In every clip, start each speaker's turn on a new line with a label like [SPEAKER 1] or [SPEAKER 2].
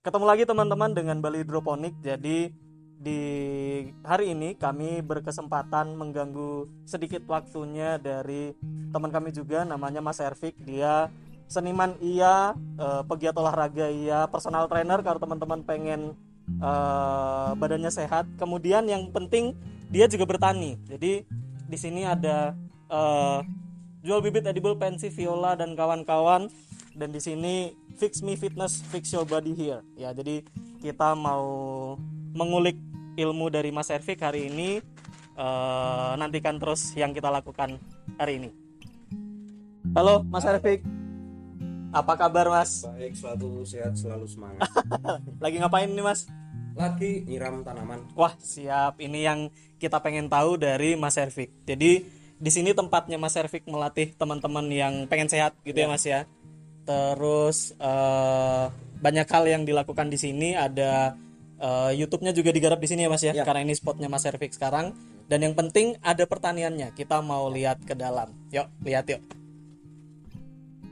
[SPEAKER 1] Ketemu lagi teman-teman dengan Bali Hidroponik. Jadi di hari ini kami berkesempatan mengganggu sedikit waktunya dari teman kami juga, namanya Mas Ervik. Dia seniman iya, pegiat olahraga iya, personal trainer kalau teman-teman pengen badannya sehat. Kemudian yang penting dia juga bertani. Jadi di sini ada jual bibit edible pensy, viola dan kawan-kawan. Dan di sini Fix Me Fitness, Fix Your Body Here. Ya, jadi kita mau mengulik ilmu dari Mas Ervik hari ini. Nantikan terus yang kita lakukan hari ini. Halo Mas Ervik, apa kabar Mas?
[SPEAKER 2] Baik, selalu sehat, selalu semangat.
[SPEAKER 1] Lagi ngapain nih Mas?
[SPEAKER 2] Lagi nyiram tanaman.
[SPEAKER 1] Wah siap, ini yang kita pengen tahu dari Mas Ervik. Jadi di sini tempatnya Mas Ervik melatih teman-teman yang pengen sehat gitu ya Mas ya. Terus banyak hal yang dilakukan di sini. Ada YouTube-nya juga digarap di sini ya Mas ya, karena ini spotnya Mas Ervik sekarang. Dan yang penting ada pertaniannya. Kita mau lihat ke dalam. Yuk, lihat yuk.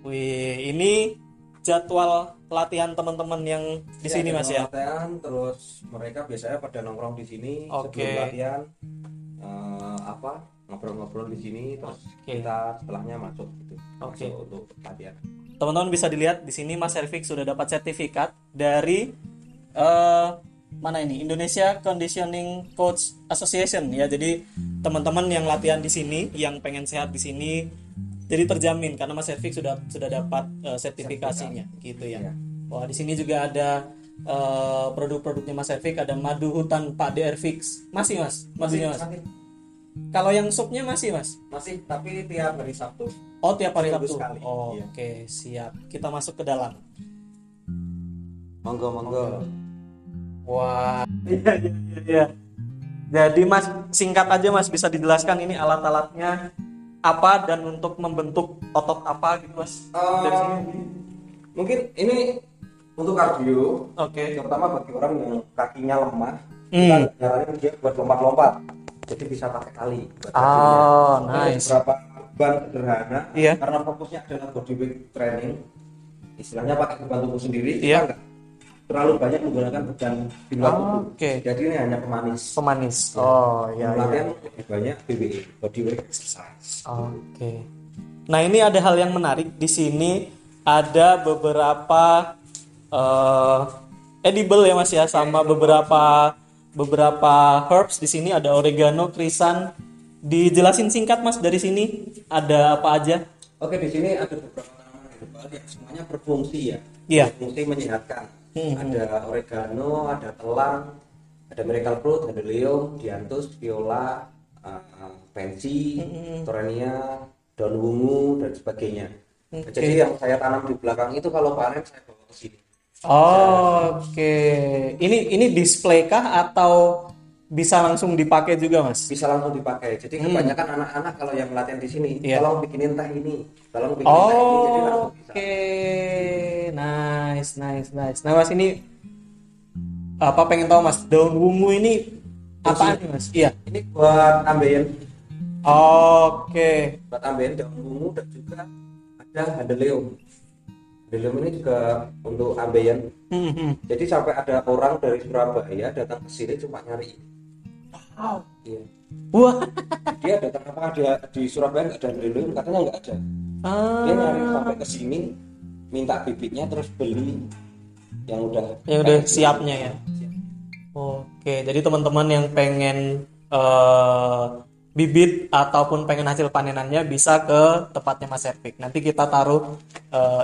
[SPEAKER 1] Wih, ini jadwal latihan teman-teman yang di sini Mas ya.
[SPEAKER 2] Latihan, terus mereka biasanya pada nongkrong di sini sebelum latihan. Ngobrol-ngobrol di sini, terus kita setelahnya masuk gitu. Masuk untuk latihan.
[SPEAKER 1] Teman-teman bisa dilihat di sini Mas Ervik sudah dapat sertifikat dari mana ini, Indonesia Conditioning Coach Association ya. Jadi teman-teman yang latihan di sini, yang pengen sehat di sini, jadi terjamin karena Mas Ervik sudah dapat sertifikasinya gitu ya. Wah, di sini juga ada produk-produknya Mas Ervik, ada madu hutan Pak DR Fix. Masih Mas? Madunya Mas? Masih. Kalau yang supnya masih Mas?
[SPEAKER 2] Masih, tapi tiap hari Sabtu.
[SPEAKER 1] Oh, tiap hari Sabtu.
[SPEAKER 2] Oh, iya.
[SPEAKER 1] Oke, siap. Kita masuk ke dalam.
[SPEAKER 2] Monggo.
[SPEAKER 1] Wah, iya. Jadi Mas, singkat aja Mas, bisa dijelaskan ini alat-alatnya apa dan untuk membentuk otot apa gitu Mas? Dari sini.
[SPEAKER 2] Mungkin ini untuk kardio.
[SPEAKER 1] Oke.
[SPEAKER 2] Terutama bagi orang yang kakinya lemah, kita nyaranin dia buat lompat-lompat. Jadi bisa pakai tali.
[SPEAKER 1] Nice.
[SPEAKER 2] Beberapa ban sederhana.
[SPEAKER 1] Iya.
[SPEAKER 2] Karena fokusnya adalah bodyweight training. Istilahnya pakai beban tubuh sendiri.
[SPEAKER 1] Iya.
[SPEAKER 2] Kita enggak terlalu banyak menggunakan beban di luar tubuh. Jadi ini hanya pemanis.
[SPEAKER 1] Oh iya.
[SPEAKER 2] Latihan lebih banyak BWE, bodyweight exercise.
[SPEAKER 1] Oke. Nah, ini ada hal yang menarik di sini, ada beberapa edible ya Mas ya, sama beberapa herbs. Di sini ada oregano, krisan. Dijelasin singkat Mas, dari sini ada apa aja?
[SPEAKER 2] Oke, di sini ada beberapa tanaman herbal yang semuanya berfungsi ya.
[SPEAKER 1] Iya.
[SPEAKER 2] Berfungsi menyehatkan. Ada oregano, ada telang, ada miracle fruit, ada leo, dianthus, viola, pensy, torenia, daun wungu dan sebagainya. Jadi yang saya tanam di belakang itu kalau panen saya bawa ke sini.
[SPEAKER 1] Oke. Ini display kah atau bisa langsung dipakai juga Mas?
[SPEAKER 2] Bisa langsung dipakai. Jadi kebanyakan anak-anak kalau yang latihan di sini, tolong bikinin teh ini, tolong bikinin teh ini, jadi langsung bisa.
[SPEAKER 1] Oke. Nice. Nah Mas, ini apa, pengen tahu Mas, daun wungu ini apaan nih Mas? Iya.
[SPEAKER 2] Ini buat ambeien.
[SPEAKER 1] Oke.
[SPEAKER 2] Buat ambeien daun wungu, dan juga ada handelium. Handelium ini juga untuk ambeien. Jadi sampai ada orang dari Surabaya datang ke sini cuma nyari ini.
[SPEAKER 1] Wow.
[SPEAKER 2] Iya.
[SPEAKER 1] Wah.
[SPEAKER 2] Dia datang, apa dia di Surabaya nggak ada handelium, katanya nggak ada. Dia nyari sampai ke sini, minta bibitnya, terus beli yang udah
[SPEAKER 1] siapnya ya. Oke, jadi teman-teman yang pengen bibit ataupun pengen hasil panenannya bisa ke tempatnya Mas Ervik. Nanti kita taruh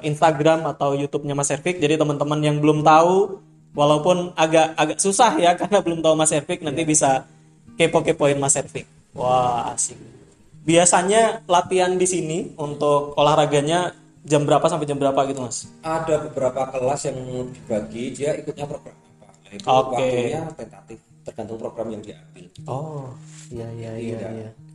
[SPEAKER 1] Instagram atau YouTube-nya Mas Ervik. Jadi teman-teman yang belum tahu, walaupun agak susah ya karena belum tahu Mas Ervik, nanti bisa kepo-kepoin Mas Ervik. Wah, asik. Biasanya latihan di sini untuk olahraganya jam berapa sampai jam berapa gitu Mas?
[SPEAKER 2] Ada beberapa kelas yang dibagi, dia ikutnya program apa. Nah, itu waktunya tentatif, tergantung program yang diambil.
[SPEAKER 1] Oh, iya.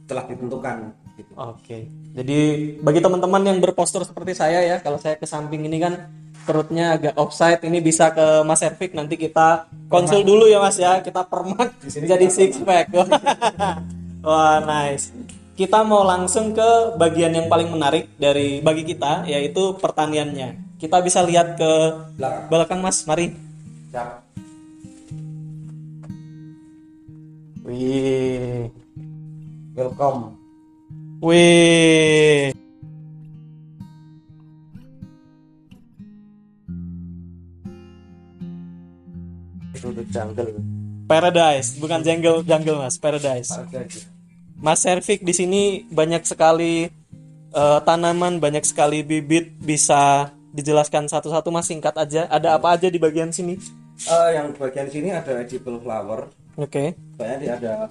[SPEAKER 2] Telah ditentukan gitu.
[SPEAKER 1] Oke. Jadi bagi teman-teman yang berpostur seperti saya ya, kalau saya ke samping ini kan perutnya agak offside, ini bisa ke Mas Ervik, nanti kita konsul dulu ya Mas ya, kita permak jadi six pack. Wah, nice. Kita mau langsung ke bagian yang paling menarik bagi kita, yaitu pertaniannya. Kita bisa lihat ke belakang Mas, mari.
[SPEAKER 2] Cap.
[SPEAKER 1] Wih.
[SPEAKER 2] Welcome.
[SPEAKER 1] Wih.
[SPEAKER 2] Untuk jungle.
[SPEAKER 1] Paradise, bukan jungle Mas, Paradise.
[SPEAKER 2] Paradise.
[SPEAKER 1] Mas Servik di sini banyak sekali tanaman, banyak sekali bibit. Bisa dijelaskan satu-satu Mas, singkat aja. Ada apa aja di bagian sini?
[SPEAKER 2] Yang bagian sini ada edible flower.
[SPEAKER 1] Oke.
[SPEAKER 2] Banyak ada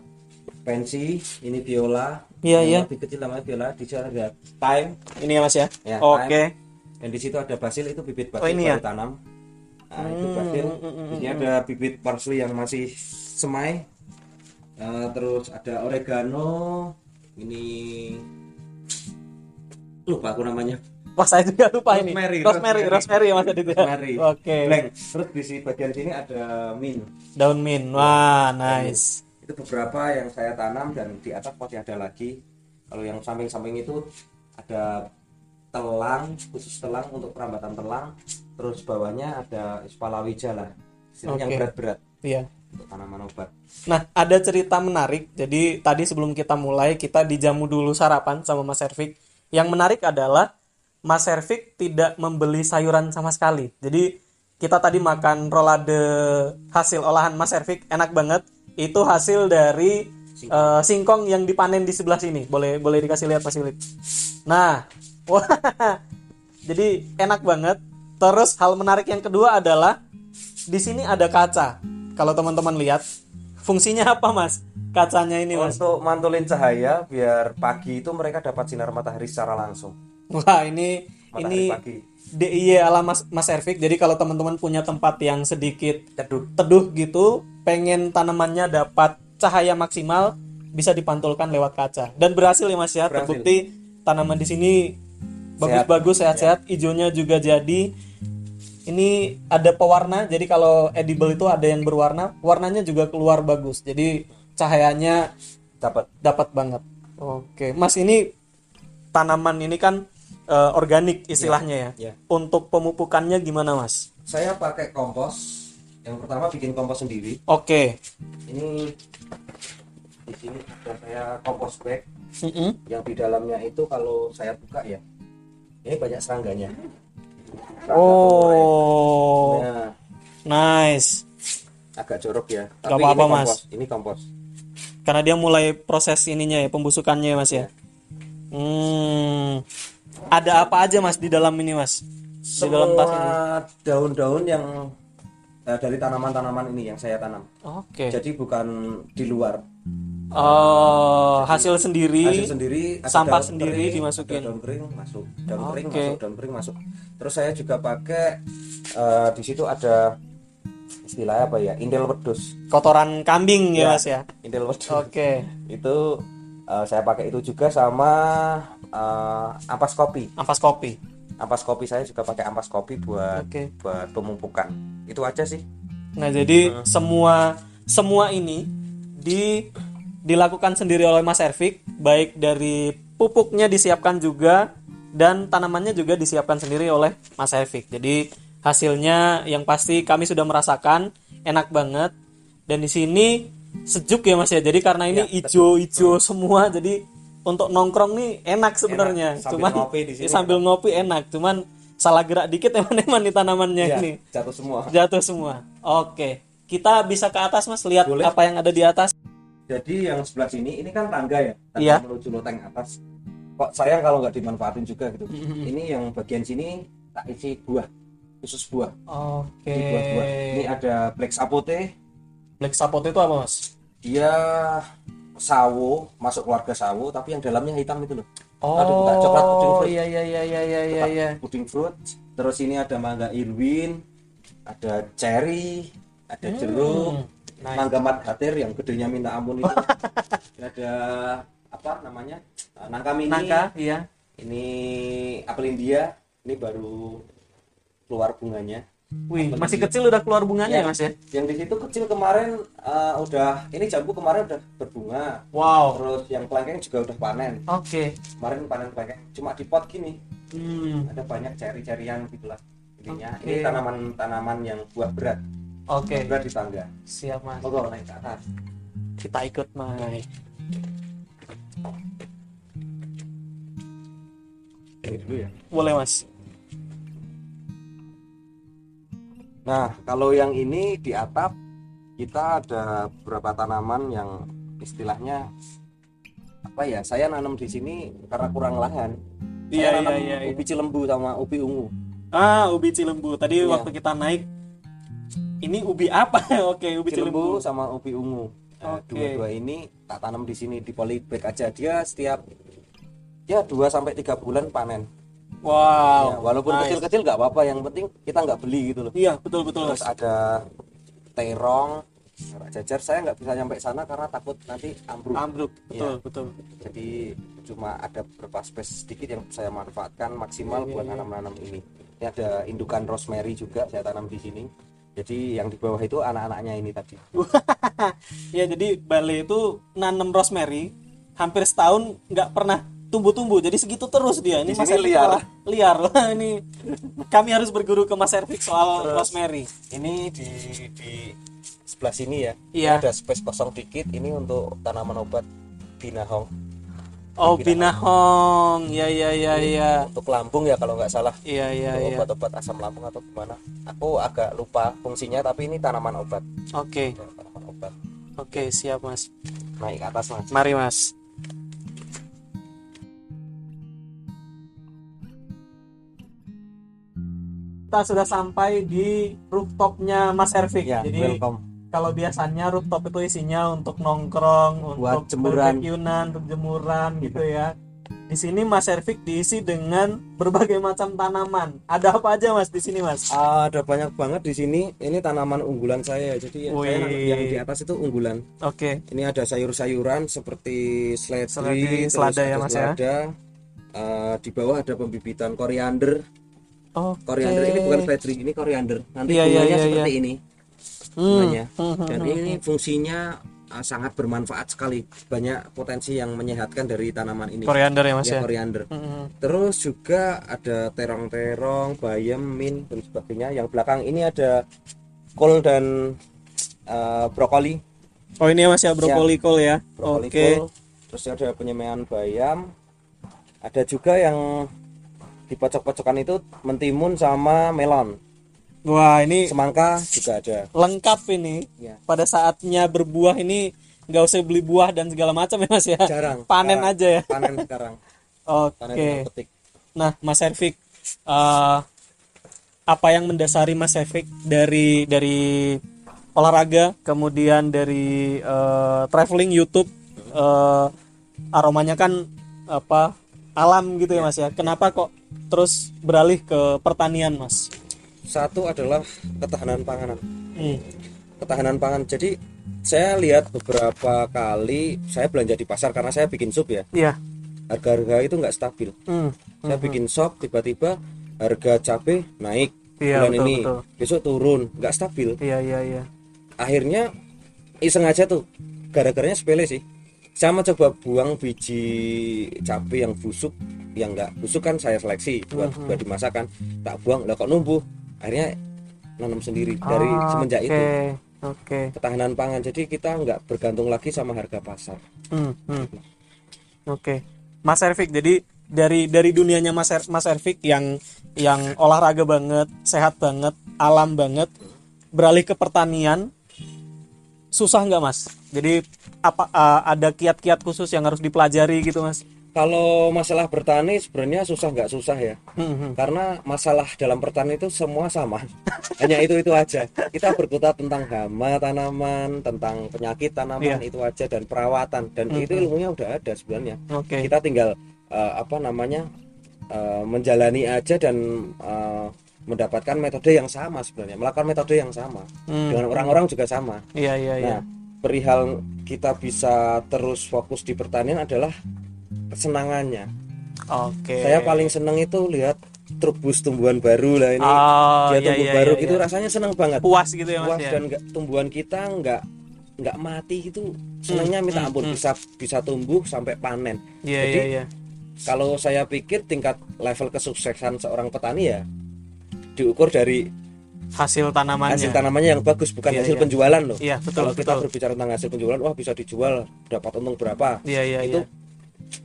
[SPEAKER 2] pensi, ini viola.
[SPEAKER 1] Iya,
[SPEAKER 2] yang
[SPEAKER 1] iya.
[SPEAKER 2] lebih kecil namanya viola. Di sana ada thyme.
[SPEAKER 1] Ini ya Mas ya.
[SPEAKER 2] Ya,
[SPEAKER 1] Oke.
[SPEAKER 2] Dan di situ ada basil, itu bibit basil
[SPEAKER 1] Oh, ini
[SPEAKER 2] baru
[SPEAKER 1] ya?
[SPEAKER 2] tanam. Nah, itu basil. Di sini ada bibit parsley yang masih semai. Terus ada oregano. Ini lupa aku namanya.
[SPEAKER 1] Wah, saya juga lupa ini.
[SPEAKER 2] Rosemary
[SPEAKER 1] ya Mas Adit ya.
[SPEAKER 2] Rosemary.
[SPEAKER 1] Oke.
[SPEAKER 2] Blank. Terus di bagian sini ada mint.
[SPEAKER 1] Daun mint. Wah, nice.
[SPEAKER 2] Itu beberapa yang saya tanam, dan di atas masih ada lagi. Kalau yang samping-samping itu ada telang, khusus telang untuk perambatan telang. Terus bawahnya ada palawija lah, yang berat-berat
[SPEAKER 1] Iya.
[SPEAKER 2] untuk tanaman obat.
[SPEAKER 1] Nah, ada cerita menarik. Jadi tadi sebelum kita mulai, kita dijamu dulu sarapan sama Mas Servik. Yang menarik adalah Mas Servik tidak membeli sayuran sama sekali. Jadi kita tadi makan rolade hasil olahan Mas Servik, enak banget. Itu hasil dari singkong yang dipanen di sebelah sini. Boleh dikasih lihat Mas Filip. Nah, wah, jadi enak banget. Terus hal menarik yang kedua adalah di sini ada kaca. Kalau teman-teman lihat, fungsinya apa Mas? Kacanya ini Mas.
[SPEAKER 2] Untuk mantulin cahaya biar pagi itu mereka dapat sinar matahari secara langsung.
[SPEAKER 1] Wah, ini
[SPEAKER 2] Pagi.
[SPEAKER 1] DIY ala Mas Servik. Jadi kalau teman-teman punya tempat yang sedikit teduh gitu, pengen tanamannya dapat cahaya maksimal, bisa dipantulkan lewat kaca. Dan berhasil ya Mas ya. Terbukti tanaman di sini bagus-bagus, sehat-sehat, hijaunya juga jadi. Ini ada pewarna, jadi kalau edible itu ada yang berwarna, warnanya juga keluar bagus. Jadi cahayanya dapat banget. Oke, Mas, ini tanaman ini kan organik istilahnya ya. Untuk pemupukannya gimana Mas?
[SPEAKER 2] Saya pakai kompos. Yang pertama bikin kompos sendiri.
[SPEAKER 1] Oke.
[SPEAKER 2] Ini di sini ada saya kompos bag. Yang di dalamnya itu kalau saya buka ya, ini banyak serangganya.
[SPEAKER 1] Oh,
[SPEAKER 2] nah,
[SPEAKER 1] nice.
[SPEAKER 2] Agak jorok ya.
[SPEAKER 1] Gak apa-apa Mas.
[SPEAKER 2] Ini kompos.
[SPEAKER 1] Karena dia mulai proses ininya ya, pembusukannya Mas ya. Ada apa aja Mas di dalam ini Mas? Di dalam tas ini.
[SPEAKER 2] Daun-daun yang dari tanaman-tanaman ini yang saya tanam.
[SPEAKER 1] Oke.
[SPEAKER 2] Jadi bukan di luar.
[SPEAKER 1] Hasil sendiri, sampah
[SPEAKER 2] daun
[SPEAKER 1] sendiri
[SPEAKER 2] kering,
[SPEAKER 1] dimasukin.
[SPEAKER 2] daun kering masuk, daun kering masuk. Terus saya juga pakai di situ ada istilahnya apa ya, indel wedus.
[SPEAKER 1] Kotoran kambing ya Mas ya.
[SPEAKER 2] Indel wedus.
[SPEAKER 1] Oke.
[SPEAKER 2] Itu saya pakai itu juga sama ampas kopi. Ampas kopi saya juga pakai ampas kopi buat pemupukan. Itu aja sih.
[SPEAKER 1] Nah, jadi semua ini dilakukan sendiri oleh Mas Servik, baik dari pupuknya disiapkan juga dan tanamannya juga disiapkan sendiri oleh Mas Servik. Jadi hasilnya yang pasti kami sudah merasakan, enak banget. Dan di sini sejuk ya Mas ya. Jadi karena ini hijau-hijau semua, jadi untuk nongkrong nih enak sebenarnya. Cuman sambil ngopi enak. Cuman salah gerak dikit emang di tanamannya ini. Jatuh semua. Oke. Kita bisa ke atas Mas, lihat apa yang ada di atas.
[SPEAKER 2] Jadi yang sebelah sini ini kan tangga ya, tangga menuju loteng atas. Kok sayang kalau nggak dimanfaatin juga gitu. Ini yang bagian sini tak isi buah, khusus buah.
[SPEAKER 1] Oke.
[SPEAKER 2] Buah-buah. Ini ada black sapote.
[SPEAKER 1] Black sapote itu apa Mas?
[SPEAKER 2] Dia sawo, masuk keluarga sawo, tapi yang dalamnya hitam itu loh.
[SPEAKER 1] Coklat pudding fruit. Iya.
[SPEAKER 2] Pudding fruit. Terus ini ada mangga Irwin, ada cherry, ada jeruk. Nice. Mangga Madhater yang gedenya minta ampun itu. Ada apa namanya? Nangka mini.
[SPEAKER 1] Iya.
[SPEAKER 2] Ini apel India, ini baru keluar bunganya.
[SPEAKER 1] Wih, masih kecil udah keluar bunganya ya, Mas ya?
[SPEAKER 2] Yang di situ kecil kemarin ini jambu kemarin udah berbunga.
[SPEAKER 1] Wow.
[SPEAKER 2] Terus yang kelengkeng juga udah panen.
[SPEAKER 1] Oke.
[SPEAKER 2] Kemarin panen kelengkeng, cuma di pot gini. Ada banyak ceri-cerian gitulah. Ini tanaman-tanaman yang buah berat.
[SPEAKER 1] Oke.
[SPEAKER 2] Berada di tangga.
[SPEAKER 1] Siap Mas.
[SPEAKER 2] Monggo naik ke atas.
[SPEAKER 1] Kita ikut naik.
[SPEAKER 2] Ini dulu ya.
[SPEAKER 1] Boleh Mas.
[SPEAKER 2] Nah, kalau yang ini di atap kita ada beberapa tanaman yang istilahnya apa ya? Saya nanam di sini karena kurang lahan. Saya nanam ubi cilembu sama ubi ungu.
[SPEAKER 1] Ubi cilembu. Tadi waktu kita naik ini ubi apa? Oke, ubi cilembu
[SPEAKER 2] sama ubi ungu. Nah, dua-dua ini tak tanam di sini di polybag aja. Dia setiap 2 sampai 3 bulan panen.
[SPEAKER 1] Wow.
[SPEAKER 2] Ya, walaupun kecil-kecil nggak apa-apa, yang penting kita nggak beli gitu loh.
[SPEAKER 1] Iya, betul.
[SPEAKER 2] Terus ada terong, jajar. Saya nggak bisa nyampe sana karena takut nanti ambruk. Betul. Jadi cuma ada beberapa space sedikit yang saya manfaatkan maksimal buat nanam-nanam ini. Ini ada indukan rosemary juga saya tanam di sini. Jadi yang di bawah itu anak-anaknya ini tadi.
[SPEAKER 1] Ya, jadi Bale itu nanam rosemary hampir setahun nggak pernah tumbuh-tumbuh, jadi segitu terus dia. Ini Mas Ervik liar. Ini kami harus berguru ke Mas Ervik soal rosemary.
[SPEAKER 2] Ini di sebelah sini ya.
[SPEAKER 1] Iya.
[SPEAKER 2] Ada space kosong dikit. Ini untuk tanaman obat binahong.
[SPEAKER 1] Oh, binahong. Ya.
[SPEAKER 2] Untuk lambung ya kalau nggak salah.
[SPEAKER 1] Iya.
[SPEAKER 2] Obat-obat asam lambung atau gimana? Aku agak lupa fungsinya, tapi ini tanaman obat.
[SPEAKER 1] Oke.
[SPEAKER 2] Tanaman obat.
[SPEAKER 1] Oke, siap Mas.
[SPEAKER 2] Naik ke atas Mas.
[SPEAKER 1] Mari Mas. Kita sudah sampai di rooftopnya Mas Ervik.
[SPEAKER 2] Ya,
[SPEAKER 1] jadi
[SPEAKER 2] welcome.
[SPEAKER 1] Kalau biasanya rooftop itu isinya untuk nongkrong,
[SPEAKER 2] buat
[SPEAKER 1] untuk barbekyunan, untuk jemuran gitu ya. Di sini Mas Ervik diisi dengan berbagai macam tanaman. Ada apa aja Mas di sini Mas?
[SPEAKER 2] Ada banyak banget di sini. Ini tanaman unggulan saya. Jadi saya yang di atas itu unggulan.
[SPEAKER 1] Oke.
[SPEAKER 2] Ini ada sayur-sayuran seperti seledri,
[SPEAKER 1] selada ya Mas ya.
[SPEAKER 2] Di bawah ada pembibitan koriander.
[SPEAKER 1] Koriander
[SPEAKER 2] ini bukan seledri, ini koriander. Nanti bunganya seperti ini. Bunganya. Dan ini fungsinya sangat bermanfaat sekali. Banyak potensi yang menyehatkan dari tanaman ini.
[SPEAKER 1] Koriander ya Mas ya.
[SPEAKER 2] Koriander. Terus juga ada terong-terong, bayam, mint dan sebagainya. Yang belakang ini ada kol dan brokoli.
[SPEAKER 1] Oh ini ya Mas ya, brokoli kol ya.
[SPEAKER 2] Oke. Terus ada penyemaian bayam. Ada juga yang di pojok-pojokan itu mentimun sama melon.
[SPEAKER 1] Wah, ini
[SPEAKER 2] semangka juga ada.
[SPEAKER 1] Lengkap ini. Ya. Pada saatnya berbuah ini nggak usah beli buah dan segala macam ya Mas ya.
[SPEAKER 2] Jarang.
[SPEAKER 1] Panen aja ya.
[SPEAKER 2] Panen sekarang.
[SPEAKER 1] Oke. Nah, Mas Ervik, apa yang mendasari Mas Ervik dari olahraga, kemudian dari traveling YouTube, aromanya kan alam gitu ya Mas ya. Kenapa kok terus beralih ke pertanian Mas?
[SPEAKER 2] Satu adalah ketahanan pangan. Ketahanan pangan. Jadi saya lihat beberapa kali saya belanja di pasar karena saya bikin sup ya.
[SPEAKER 1] Iya.
[SPEAKER 2] Harga-harga itu nggak stabil. Saya bikin sop, tiba-tiba harga cabai naik bulan ini, besok turun, nggak stabil.
[SPEAKER 1] Iya.
[SPEAKER 2] Akhirnya iseng aja tuh, gara-garanya sepele sih. Saya mau coba buang biji cabai yang busuk, yang nggak busuk kan saya seleksi buat dimasakkan, tak buang, lah kok numbuh. Akhirnya nanam sendiri dari semenjak itu. Ketahanan pangan, jadi kita nggak bergantung lagi sama harga pasar.
[SPEAKER 1] Mas Ervik, jadi dari dunianya Mas Ervik yang olahraga banget, sehat banget, alam banget, beralih ke pertanian, susah nggak Mas? Jadi ada kiat-kiat khusus yang harus dipelajari gitu Mas?
[SPEAKER 2] Kalau masalah bertani sebenarnya susah nggak susah ya, karena masalah dalam pertanian itu semua sama, hanya itu aja. Kita berkutat tentang hama tanaman, tentang penyakit tanaman itu aja, dan perawatan, dan itu ilmunya udah ada sebenarnya. Kita tinggal menjalani aja dan mendapatkan metode yang sama sebenarnya, melakukan metode yang sama dengan orang-orang juga sama. Nah, perihal kita bisa terus fokus di pertanian adalah kesenangannya. Saya paling seneng itu lihat terubus tumbuhan baru lah ini. Dia tumbuh baru gitu, rasanya seneng banget.
[SPEAKER 1] Puas gitu ya Mas.
[SPEAKER 2] Puas dan tumbuhan kita nggak mati gitu. Senangnya minta ampun, bisa tumbuh sampai panen. Jadi kalau saya pikir tingkat level kesuksesan seorang petani ya diukur dari
[SPEAKER 1] hasil tanamannya.
[SPEAKER 2] Hasil tanamannya yang bagus, bukan
[SPEAKER 1] Iya,
[SPEAKER 2] hasil
[SPEAKER 1] iya.
[SPEAKER 2] penjualan loh.
[SPEAKER 1] Iya, betul,
[SPEAKER 2] Kalau kita
[SPEAKER 1] betul.
[SPEAKER 2] berbicara tentang hasil penjualan, wah bisa dijual dapat untung berapa.
[SPEAKER 1] Iya,
[SPEAKER 2] Itu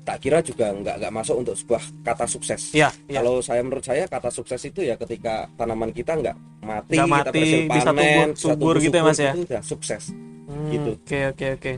[SPEAKER 2] tak kira juga nggak masuk untuk sebuah kata sukses.
[SPEAKER 1] Iya, iya.
[SPEAKER 2] Kalau menurut saya kata sukses itu ya ketika tanaman kita nggak mati,
[SPEAKER 1] Nggak
[SPEAKER 2] kita
[SPEAKER 1] mati,
[SPEAKER 2] berhasil
[SPEAKER 1] bisa
[SPEAKER 2] panen,
[SPEAKER 1] subur gitu ya, Mas, ya?
[SPEAKER 2] itu udah sukses. Gitu.
[SPEAKER 1] Oke.